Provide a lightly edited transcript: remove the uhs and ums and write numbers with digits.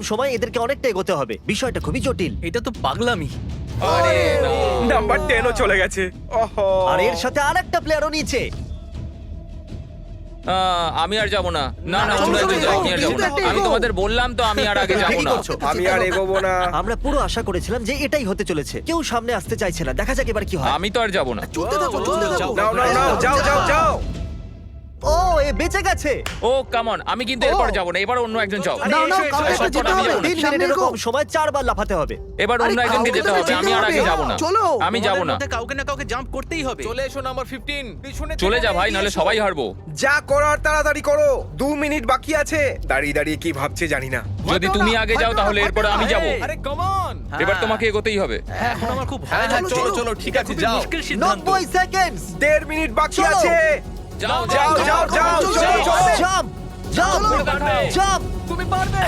সময় এদেরকে অনেকটা এগোতে হবে, বিষয়টা খুবই জটিল। এটা তো পাগলামি। আরে নাম্বার 10 ও চলে গেছে। ওহো। আর এর সাথে আরেকটা প্লেয়ারও নিচে। আমি আর যাব না। না না, চলো, তোমরা চলো, যাও, আমি আর যাব না। চলো, আমি তোমাদের বললাম তো, আমি আর আগে যাব ঠিকই না। করছো। আমি আর এগোবো না। আমরা পুরো আশা করেছিলাম যে এটাই হতে চলেছে, কেউ সামনে আসতে চাইছে না। দেখা যাক এবার কি হয়। আমি তো আর যাব না। চলতে থাকো, চলতে থাকো। নাও নাও নাও, যাও যাও যাও। ও, এ বেঁচে গেছে। ও কাম অন, আমি কিন্তু এরপর যাব না। এবার অন্য একজন যাও। নাও, নাও, এসো, কাউকে এসো, একটা যেতে আমি হবে। যাবো না। 3 সামনে মিনিটেরও এগো। কম সময় 4 বার লাফাতে হবে। এবার আরে, অন্য একজনকে কাউকে যেতে তো হবে। আমি আর যেতে আগে হবে। যাব না। চলো। আমি যাব না। কাউকে না কাউকে জাম্প করতেই হবে। চলে এসো নাম্বার 15 পিছনে চলে যা ভাই, নাহলে সবাই হারবো। যা করার তাড়াতাড়ি করো, 2 মিনিট বাকি আছে। দাঁড়িয়ে দাঁড়িয়ে কি ভাবছে জানি না। যদি তুমি আগে যাও তাহলে এরপরে আমি যাব। আরে কাম অন এবার তোমাকে এগোতেই হবে। এখন আমার খুব ভয় হ্যাঁ, লাগছে। চলো, চলো ঠিক আছে খুবই যাও মুশকিল সিদ্ধান্ত। 90 সেকেন্ডস। 1.5 মিনিট বাকি চলো। আছে। যাও যাও যাও যাও, চলো চলো। জাম্প জাম্প তুমি পারবে। জাম্প। তুমি পারবে